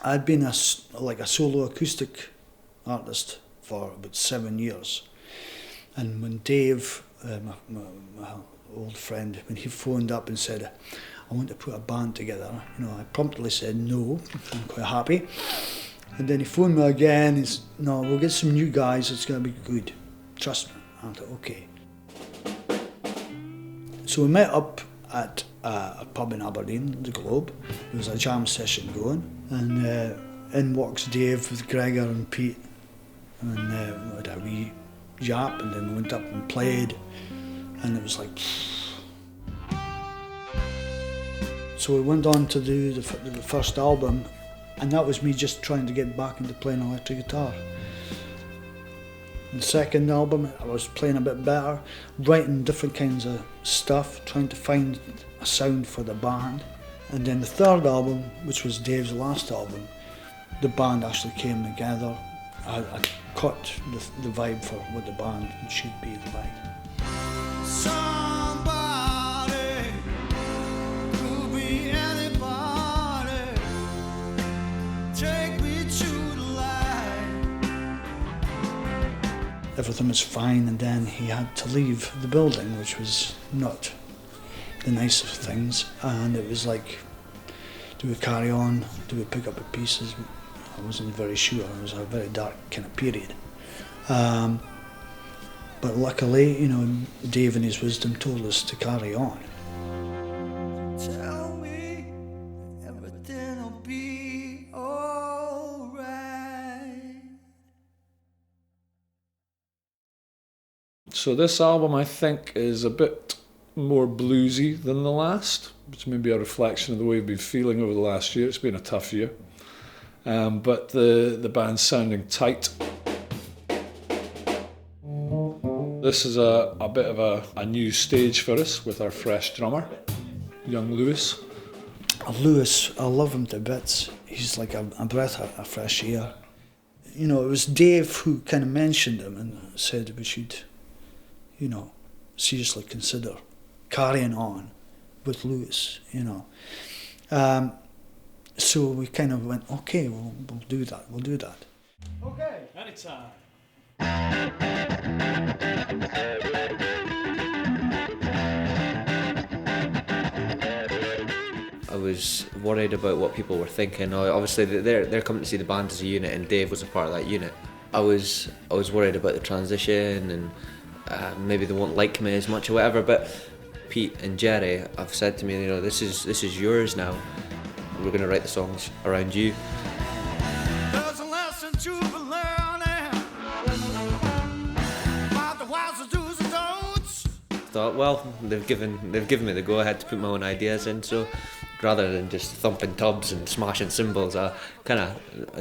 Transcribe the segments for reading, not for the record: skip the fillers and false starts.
I'd been like a solo acoustic artist for about 7 years. And when Dave, my old friend, when he phoned up and said, I want to put a band together, I promptly said no, I'm quite happy. And then he phoned me again and said, no, we'll get some new guys, it's going to be good, trust me. I thought, okay. So we met up at a pub in Aberdeen, the Globe. There was a jam session going, and in walks Dave with Gregor and Pete, and we had a wee yap, and then we went up and played, and it was like... So we went on to do the first album, and that was me just trying to get back into playing electric guitar. The second album, I was playing a bit better, writing different kinds of stuff, trying to find a sound for the band. And then the third album, which was Dave's last album, the band actually came together. I caught the vibe for what the band should be like. Somebody could be anybody. Take me to the light. Everything was fine, and then he had to leave the building, which was not the nicest of things. And it was like, do we carry on? Do we pick up the pieces? I wasn't very sure. It was a very dark kind of period. But luckily, Dave in his wisdom told us to carry on. Tell me everything'll be alright. So this album, I think, is a bit more bluesy than the last, which may be a reflection of the way we've been feeling over the last year. It's been a tough year. But the band's sounding tight. This is a bit of a new stage for us with our fresh drummer, young Lewis. Lewis, I love him to bits. He's like a breath of fresh air. It was Dave who kind of mentioned him and said we should, seriously consider carrying on with Lewis, So we kind of went, okay, we'll do that. Okay, anytime. I was worried about what people were thinking. Obviously, they're coming to see the band as a unit, and Dave was a part of that unit. I was worried about the transition, and maybe they won't like me as much or whatever. But Pete and Gerry have said to me, this is yours now. We're going to write the songs around you. There's a lesson to be learning about the whys and do's and don'ts. Thought, well, they've given me the go ahead to put my own ideas in, so rather than just thumping tubs and smashing cymbals, I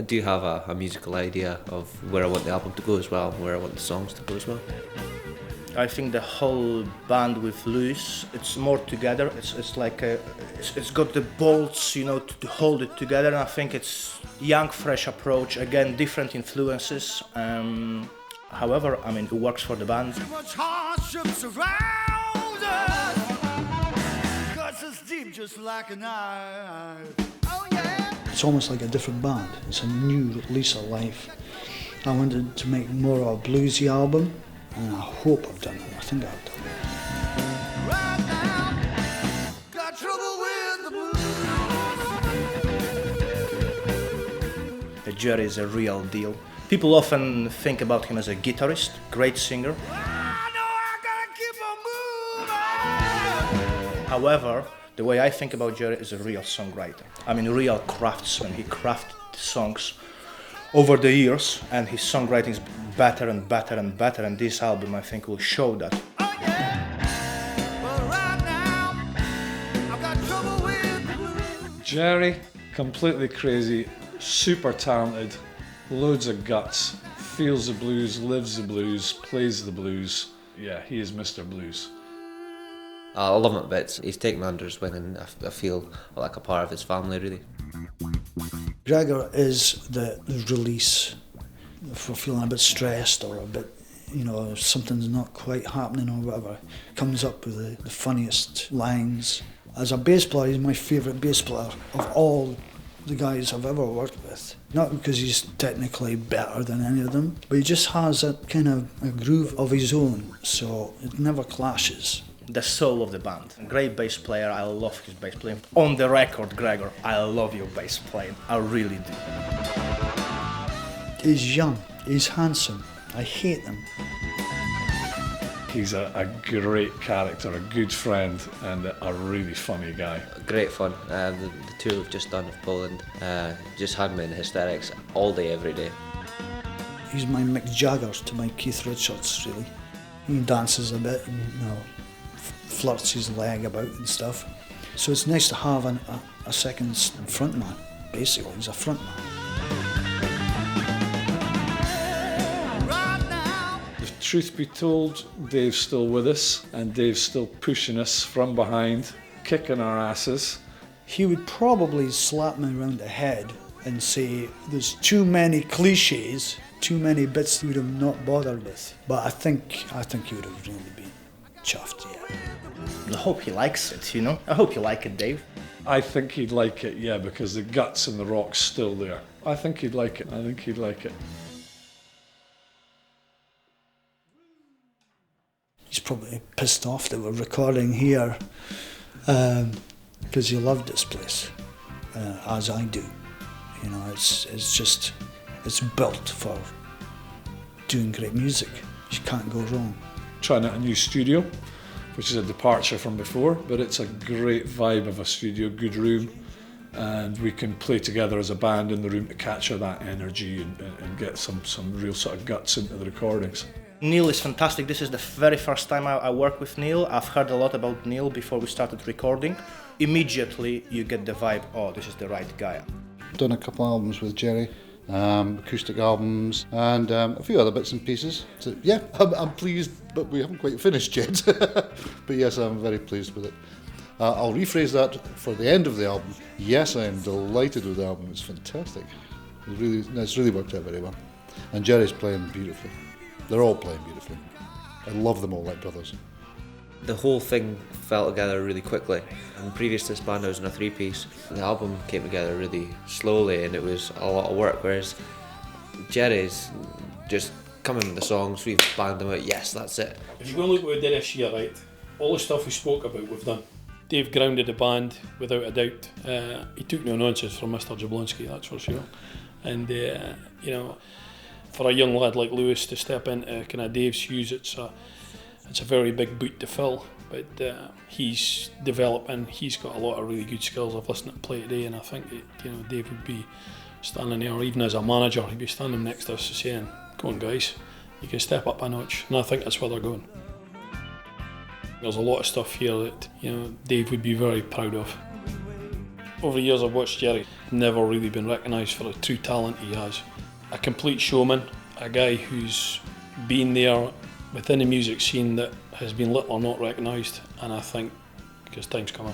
do have a musical idea of where I want the album to go as well, where I want the songs to go as well. I think the whole band with Lewis, it's more together. It's like it's got the bolts, to hold it together. And I think it's young, fresh approach. Again, different influences. However, it works for the band. Too much hardships around us, 'cause it's deep just like a knife. Oh yeah. It's almost like a different band. It's a new lease of life. I wanted to make more of a bluesy album, and I hope I've done it. I think I've done it. Right now, got trouble with the blues. Gerry is a real deal. People often think about him as a guitarist, great singer. I know I gotta keep on moving. However, the way I think about Gerry is a real songwriter. A real craftsman. He crafted songs over the years, and his songwriting is better and better and better, and this album, I think, will show that. Oh yeah. But right now, I've got trouble with the blues. Gerry, completely crazy, super talented, loads of guts, feels the blues, lives the blues, plays the blues. Yeah, he is Mr. Blues. I love him a bit. He's taken me under his wing, and I feel like a part of his family, really. Gregor is the release. If we're feeling a bit stressed or a bit, if something's not quite happening or whatever, comes up with the funniest lines. As a bass player, he's my favourite bass player of all the guys I've ever worked with. Not because he's technically better than any of them, but he just has a kind of a groove of his own, so it never clashes. The soul of the band. Great bass player, I love his bass playing. On the record, Gregor, I love your bass playing, I really do. He's young, he's handsome, I hate him. He's a great character, a good friend, and a really funny guy. Great fun. The tour we've just done of Poland just had me in hysterics all day, every day. He's my Mick Jagger to my Keith Richards, really. He dances a bit and, flirts his leg about and stuff. So it's nice to have a second frontman. Basically, he's a frontman. If truth be told, Dave's still with us, and Dave's still pushing us from behind, kicking our asses. He would probably slap me around the head and say, there's too many cliches, too many bits he would have not bothered with. But I think he would have really been chuffed, yeah. I hope he likes it, I hope you like it, Dave. I think he'd like it, yeah, because the guts and the rock's still there. I think he'd like it. He's probably pissed off that we're recording here because he loved this place, as I do. It's built for doing great music. You can't go wrong. Trying out a new studio, which is a departure from before, but it's a great vibe of a studio, good room, and we can play together as a band in the room to capture that energy and get some real sort of guts into the recordings. Neil is fantastic. This is the very first time I work with Neil. I've heard a lot about Neil before we started recording. Immediately you get the vibe, oh, this is the right guy. Done a couple albums with Gerry, acoustic albums, and a few other bits and pieces. So yeah, I'm pleased, but we haven't quite finished yet. But yes, I'm very pleased with it. I'll rephrase that for the end of the album. Yes, I am delighted with the album. It's fantastic. It's really worked out very well. And Gerry's playing beautifully. They're all playing beautifully. I love them all like brothers. The whole thing fell together really quickly. And previous to this band, I was in a three-piece. The album came together really slowly, and it was a lot of work, whereas Gerry's just coming with the songs, we've banged them out, yes, that's it. If you go and look what we did this year, right, all the stuff we spoke about, we've done. Dave grounded the band, without a doubt. He took no nonsense from Mr. Jablonski, that's for sure. And, for a young lad like Lewis to step into kind of Dave's shoes, it's a very big boot to fill, but he's developing. He's got a lot of really good skills. I've listened to him play today, and I think that, Dave would be standing there, even as a manager, he'd be standing next to us saying, "Come on, guys, you can step up a notch." And I think that's where they're going. There's a lot of stuff here that Dave would be very proud of. Over the years I've watched Gerry, never really been recognised for the true talent he has. A complete showman, a guy who's been there within the music scene that has been little or not recognised, and I think his time's coming.